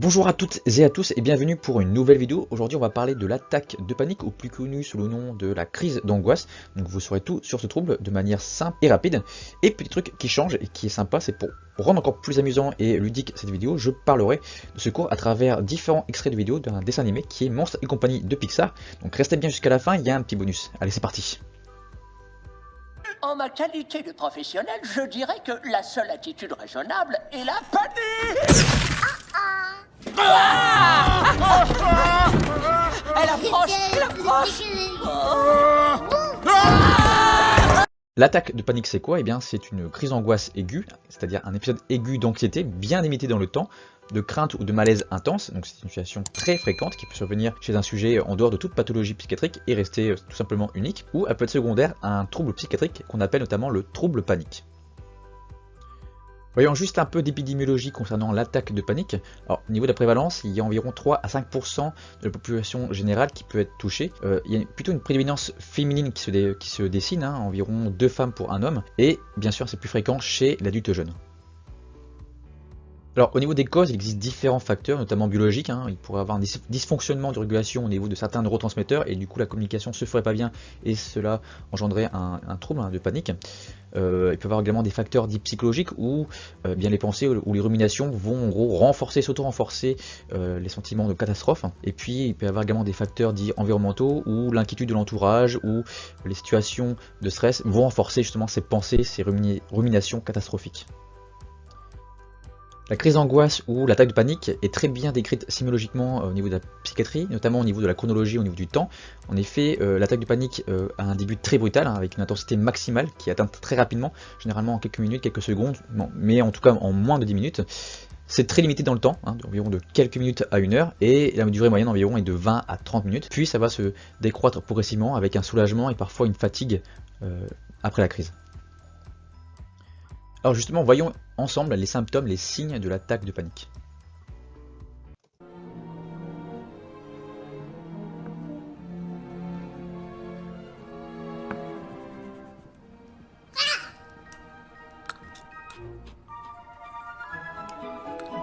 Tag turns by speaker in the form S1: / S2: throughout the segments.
S1: Bonjour à toutes et à tous et bienvenue pour une nouvelle vidéo. Aujourd'hui on va parler de l'attaque de panique, ou plus connue sous le nom de la crise d'angoisse. Donc vous saurez tout sur ce trouble de manière simple et rapide. Et petit truc qui change et qui est sympa, c'est pour rendre encore plus amusant et ludique cette vidéo, je parlerai de ce cours à travers différents extraits de vidéos d'un dessin animé qui est Monstres et compagnie de Pixar. Donc restez bien jusqu'à la fin, il y a un petit bonus. Allez, c'est parti.
S2: En ma qualité de professionnel, je dirais que la seule attitude raisonnable est la panique. Elle approche, elle approche.
S1: L'attaque de panique, c'est quoi? Eh bien, c'est une crise d'angoisse aiguë, c'est-à-dire un épisode aigu d'anxiété bien limité dans le temps, de crainte ou de malaise intense. Donc c'est une situation très fréquente qui peut survenir chez un sujet en dehors de toute pathologie psychiatrique et rester tout simplement unique, ou elle peut être secondaire à un trouble psychiatrique qu'on appelle notamment le trouble panique. Voyons juste un peu d'épidémiologie concernant l'attaque de panique. Alors, au niveau de la prévalence, il y a environ 3 à 5% de la population générale qui peut être touchée. Il y a plutôt une prédominance féminine qui se dessine, environ 2 femmes pour un homme. Et bien sûr, c'est plus fréquent chez l'adulte jeune. Alors au niveau des causes, il existe différents facteurs, notamment biologiques. Il pourrait y avoir un dysfonctionnement de régulation au niveau de certains neurotransmetteurs et du coup la communication se ferait pas bien et cela engendrerait un trouble de panique. Il peut y avoir également des facteurs dits psychologiques où bien les pensées ou les ruminations vont en gros renforcer, s'auto-renforcer les sentiments de catastrophe. Et puis il peut y avoir également des facteurs dits environnementaux où l'inquiétude de l'entourage ou les situations de stress vont renforcer justement ces pensées, ces ruminations catastrophiques. La crise d'angoisse ou l'attaque de panique est très bien décrite sémiologiquement au niveau de la psychiatrie, notamment au niveau de la chronologie, au niveau du temps. En effet, l'attaque de panique a un début très brutal, avec une intensité maximale qui est atteinte très rapidement, généralement en quelques minutes, quelques secondes, mais en tout cas en moins de 10 minutes. C'est très limité dans le temps, environ de quelques minutes à 1 heure, et la durée moyenne environ est de 20 à 30 minutes. Puis ça va se décroître progressivement avec un soulagement et parfois une fatigue après la crise. Alors justement, voyons ensemble les symptômes, les signes de l'attaque de panique.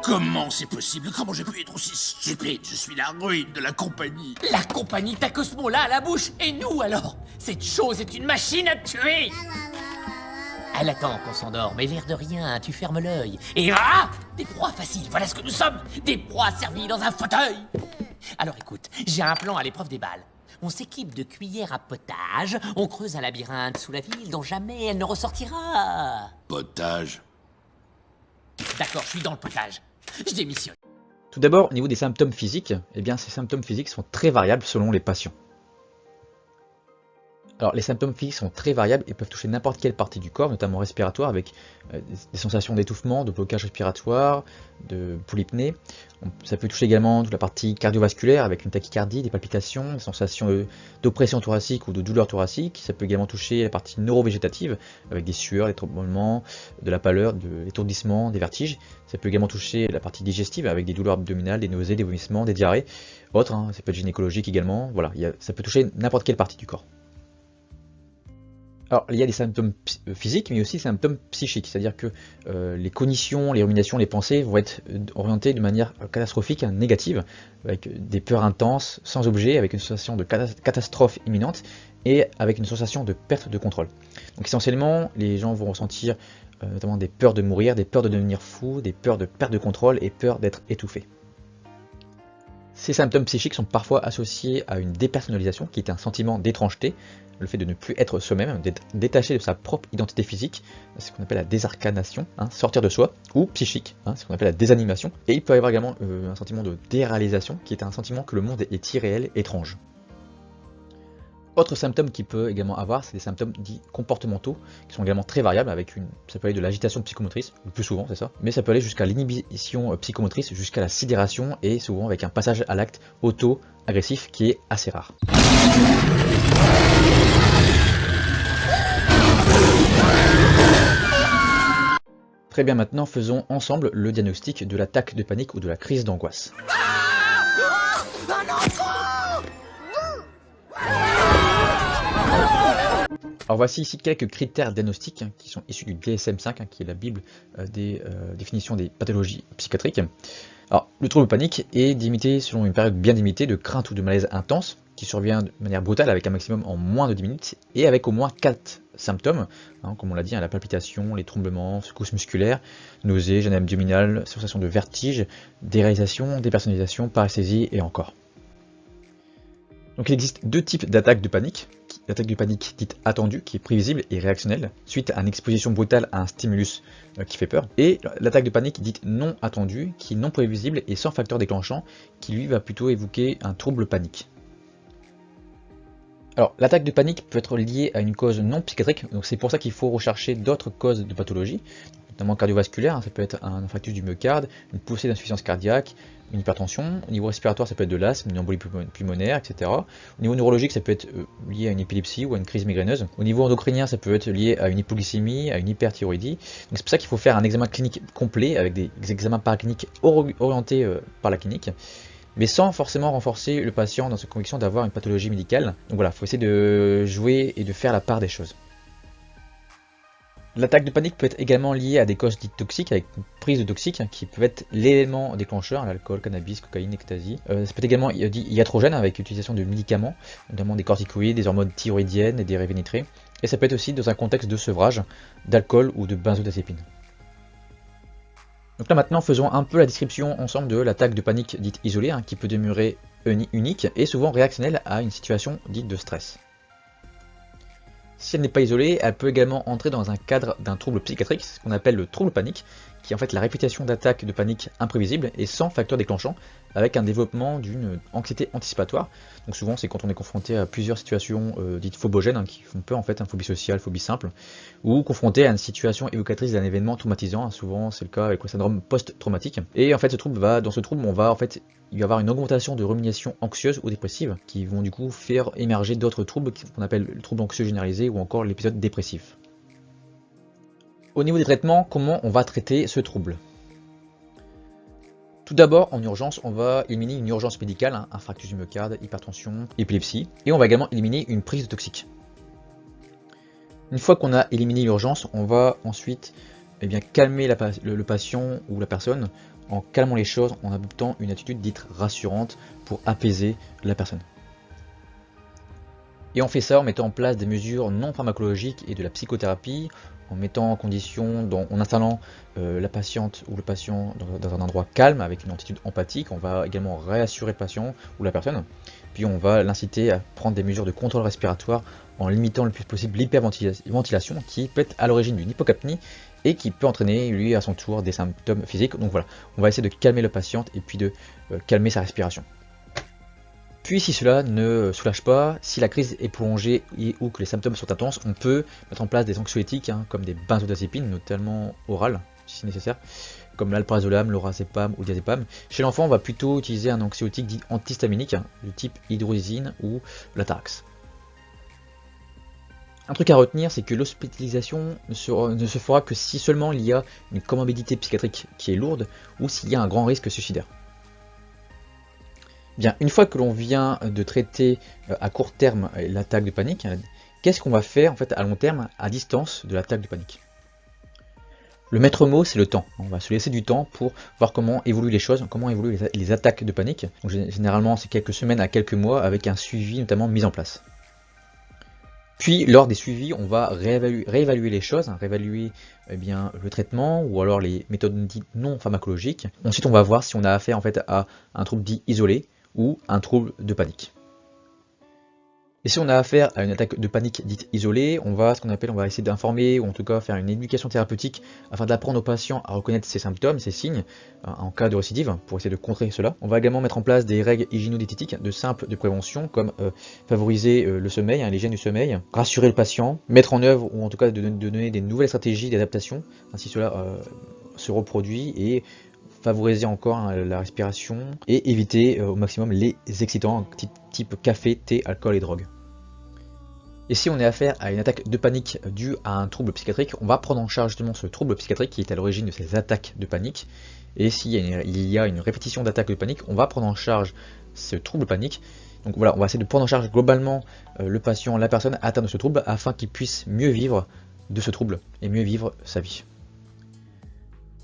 S3: Comment c'est possible? Comment j'ai pu être aussi stupide? Je suis la ruine de la compagnie.
S2: La compagnie t'a que ce mot-là à la bouche. Et nous alors? Cette chose est une machine à tuer. Elle attend qu'on s'endort, mais l'air de rien, tu fermes l'œil. Et des proies faciles, voilà ce que nous sommes. Des proies servies dans un fauteuil. Alors écoute, j'ai un plan à l'épreuve des balles. On s'équipe de cuillères à potage, on creuse un labyrinthe sous la ville dont jamais elle ne ressortira.
S3: Potage.
S2: D'accord, je suis dans le potage. Je démissionne.
S1: Tout d'abord, au niveau des symptômes physiques, eh bien, ces symptômes physiques sont très variables selon les patients. Alors les symptômes physiques sont très variables et peuvent toucher n'importe quelle partie du corps, notamment respiratoire, avec des sensations d'étouffement, de blocage respiratoire, de polypnée. Ça peut toucher également toute la partie cardiovasculaire avec une tachycardie, des palpitations, des sensations d'oppression thoracique ou de douleur thoracique. Ça peut également toucher la partie neurovégétative avec des sueurs, des tremblements, de la pâleur, de l'étourdissement, des vertiges. Ça peut également toucher la partie digestive avec des douleurs abdominales, des nausées, des vomissements, des diarrhées. Autres, ça peut être gynécologique également. Voilà, ça peut toucher n'importe quelle partie du corps. Alors, il y a des symptômes physiques, mais aussi des symptômes psychiques, c'est-à-dire que les cognitions, les ruminations, les pensées vont être orientées de manière catastrophique, négative, avec des peurs intenses, sans objet, avec une sensation de catastrophe imminente et avec une sensation de perte de contrôle. Donc essentiellement, les gens vont ressentir notamment des peurs de mourir, des peurs de devenir fou, des peurs de perte de contrôle et peur d'être étouffé. Ces symptômes psychiques sont parfois associés à une dépersonnalisation, qui est un sentiment d'étrangeté, le fait de ne plus être soi-même, d'être détaché de sa propre identité physique, c'est ce qu'on appelle la désarcanation, sortir de soi, ou psychique, c'est ce qu'on appelle la désanimation. Et il peut y avoir également un sentiment de déréalisation, qui est un sentiment que le monde est irréel, étrange. Autre symptôme qu'il peut également avoir, c'est des symptômes dits comportementaux, qui sont également très variables, ça peut aller de l'agitation psychomotrice, le plus souvent c'est ça, mais ça peut aller jusqu'à l'inhibition psychomotrice, jusqu'à la sidération, et souvent avec un passage à l'acte auto-agressif qui est assez rare. Très bien, maintenant faisons ensemble le diagnostic de l'attaque de panique ou de la crise d'angoisse.
S2: Un enfant!
S1: Alors voici ici quelques critères diagnostiques qui sont issus du DSM-5, qui est la bible des définitions des pathologies psychiatriques. Alors, le trouble panique est limité selon une période bien limitée de crainte ou de malaise intense, qui survient de manière brutale avec un maximum en moins de 10 minutes, et avec au moins 4 symptômes, comme on l'a dit, la palpitation, les tremblements, secousses musculaires, nausées, gêne abdominale, sensation de vertige, déréalisation, dépersonnalisation, paresthésie et encore. Donc il existe deux types d'attaques de panique. L'attaque de panique dite attendue, qui est prévisible et réactionnelle, suite à une exposition brutale à un stimulus qui fait peur. Et l'attaque de panique dite non attendue, qui est non prévisible et sans facteur déclenchant, qui lui va plutôt évoquer un trouble panique. Alors, l'attaque de panique peut être liée à une cause non psychiatrique, donc c'est pour ça qu'il faut rechercher d'autres causes de pathologie, notamment cardiovasculaire, ça peut être un infarctus du myocarde, une poussée d'insuffisance cardiaque, une hypertension. Au niveau respiratoire, ça peut être de l'asthme, une embolie pulmonaire, etc. Au niveau neurologique, ça peut être lié à une épilepsie ou à une crise migraineuse. Au niveau endocrinien, ça peut être lié à une hypoglycémie, à une hyperthyroïdie. Donc c'est pour ça qu'il faut faire un examen clinique complet avec des examens paracliniques orientés par la clinique, mais sans forcément renforcer le patient dans sa conviction d'avoir une pathologie médicale. Donc voilà, il faut essayer de jouer et de faire la part des choses. L'attaque de panique peut être également liée à des causes dites toxiques, avec une prise de toxiques, qui peut être l'élément déclencheur, l'alcool, cannabis, cocaïne, ecstasy. Ça peut être également dit iatrogène, avec l'utilisation de médicaments, notamment des corticoïdes, des hormones thyroïdiennes et des révénitrés. Et ça peut être aussi dans un contexte de sevrage, d'alcool ou de benzodiazépine. Donc là maintenant, faisons un peu la description ensemble de l'attaque de panique dite isolée, qui peut demeurer unique et souvent réactionnelle à une situation dite de stress. Si elle n'est pas isolée, elle peut également entrer dans un cadre d'un trouble psychiatrique, ce qu'on appelle le trouble panique, qui est en fait la répétition d'attaques de panique imprévisibles et sans facteur déclenchant, avec un développement d'une anxiété anticipatoire. Donc souvent c'est quand on est confronté à plusieurs situations dites phobogènes, qui font peur en fait, phobie sociale, phobie simple, ou confronté à une situation évocatrice d'un événement traumatisant, souvent c'est le cas avec le syndrome post-traumatique. Et en fait dans ce trouble, il va y avoir une augmentation de rumination anxieuse ou dépressive, qui vont du coup faire émerger d'autres troubles qu'on appelle le trouble anxieux généralisé ou encore l'épisode dépressif. Au niveau des traitements, comment on va traiter ce trouble ? Tout d'abord, en urgence, on va éliminer une urgence médicale, infarctus du myocarde, hypertension, épilepsie, et on va également éliminer une prise de toxique. Une fois qu'on a éliminé l'urgence, on va ensuite calmer le patient ou la personne en calmant les choses, en adoptant une attitude dite rassurante pour apaiser la personne. Et on fait ça en mettant en place des mesures non pharmacologiques et de la psychothérapie, en mettant en condition, en installant la patiente ou le patient dans un endroit calme avec une attitude empathique. On va également réassurer le patient ou la personne, puis on va l'inciter à prendre des mesures de contrôle respiratoire en limitant le plus possible l'hyperventilation, qui peut être à l'origine d'une hypocapnie et qui peut entraîner lui à son tour des symptômes physiques. Donc voilà, on va essayer de calmer le patient et puis de calmer sa respiration. Puis si cela ne soulage pas, si la crise est prolongée ou que les symptômes sont intenses, on peut mettre en place des anxiolytiques comme des benzodiazépines, notamment orales si nécessaire, comme l'alprazolam, lorazépam ou diazépam. Chez l'enfant, on va plutôt utiliser un anxiolytique dit antihistaminique, du type hydrozine ou l'atarax. Un truc à retenir, c'est que l'hospitalisation ne se fera que si seulement il y a une comorbidité psychiatrique qui est lourde ou s'il y a un grand risque suicidaire. Bien, une fois que l'on vient de traiter à court terme l'attaque de panique, qu'est-ce qu'on va faire en fait à long terme à distance de l'attaque de panique ? Le maître mot, c'est le temps. On va se laisser du temps pour voir comment évoluent les choses, comment évoluent les attaques de panique. Donc, généralement, c'est quelques semaines à quelques mois avec un suivi notamment mis en place. Puis, lors des suivis, on va réévaluer les choses, réévaluer le traitement ou alors les méthodes dites non pharmacologiques. Ensuite, on va voir si on a affaire en fait à un trouble dit isolé ou un trouble de panique. Et si on a affaire à une attaque de panique dite isolée, on va essayer d'informer ou en tout cas faire une éducation thérapeutique afin d'apprendre aux patients à reconnaître ces symptômes, ces signes en cas de récidive pour essayer de contrer cela. On va également mettre en place des règles hygiéno-diététiques de simples de prévention comme favoriser le sommeil, l'hygiène du sommeil, rassurer le patient, mettre en œuvre ou en tout cas de donner des nouvelles stratégies d'adaptation, ainsi cela se reproduit et favoriser encore la respiration et éviter au maximum les excitants type café, thé, alcool et drogue. Et si on est affaire à une attaque de panique due à un trouble psychiatrique, on va prendre en charge justement ce trouble psychiatrique qui est à l'origine de ces attaques de panique. Et s'il y a une répétition d'attaques de panique, on va prendre en charge ce trouble panique. Donc voilà, on va essayer de prendre en charge globalement le patient, la personne atteinte de ce trouble, afin qu'il puisse mieux vivre de ce trouble et mieux vivre sa vie.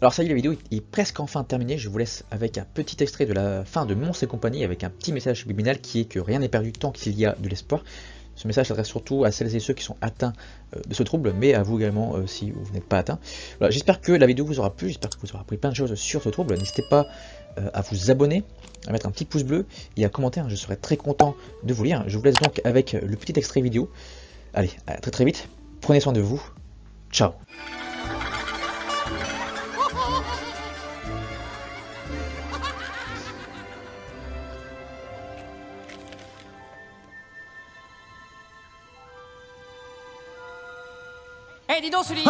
S1: Alors ça y est, la vidéo est presque enfin terminée. Je vous laisse avec un petit extrait de la fin de Monstres et compagnie, avec un petit message subliminal qui est que rien n'est perdu tant qu'il y a de l'espoir. Ce message s'adresse surtout à celles et ceux qui sont atteints de ce trouble, mais à vous également si vous n'êtes pas atteint. Voilà, j'espère que la vidéo vous aura plu, j'espère que vous aurez appris plein de choses sur ce trouble. N'hésitez pas à vous abonner, à mettre un petit pouce bleu et à commenter, je serai très content de vous lire. Je vous laisse donc avec le petit extrait vidéo. Allez, à très très vite, prenez soin de vous, ciao.
S2: Eh, dis donc, Sully,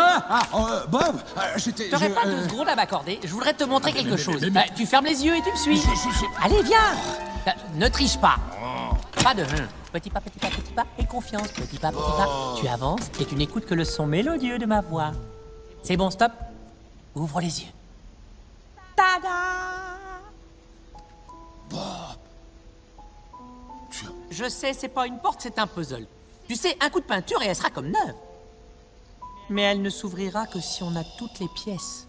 S3: Bob, j'étais...
S2: t'aurais pas 2 secondes à m'accorder? Je voudrais te montrer quelque chose.
S3: mais-
S2: Tu fermes les yeux et tu me suis. Allez, viens. Ne triche pas. Pas de petit pas, et confiance. Petit pas, tu avances et tu n'écoutes que le son mélodieux de ma voix. C'est bon, stop. Ouvre les yeux. Tada!
S3: Tu-
S2: Je sais, c'est pas une porte, c'est un puzzle. Tu sais, un coup de peinture et elle sera comme neuve. Mais elle ne s'ouvrira que si on a toutes les pièces.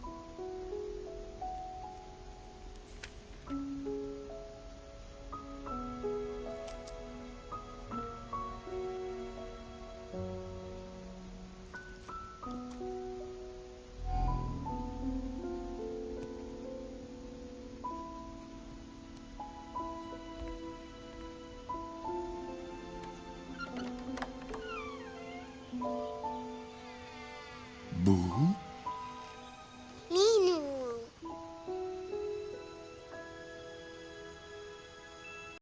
S3: Bouh.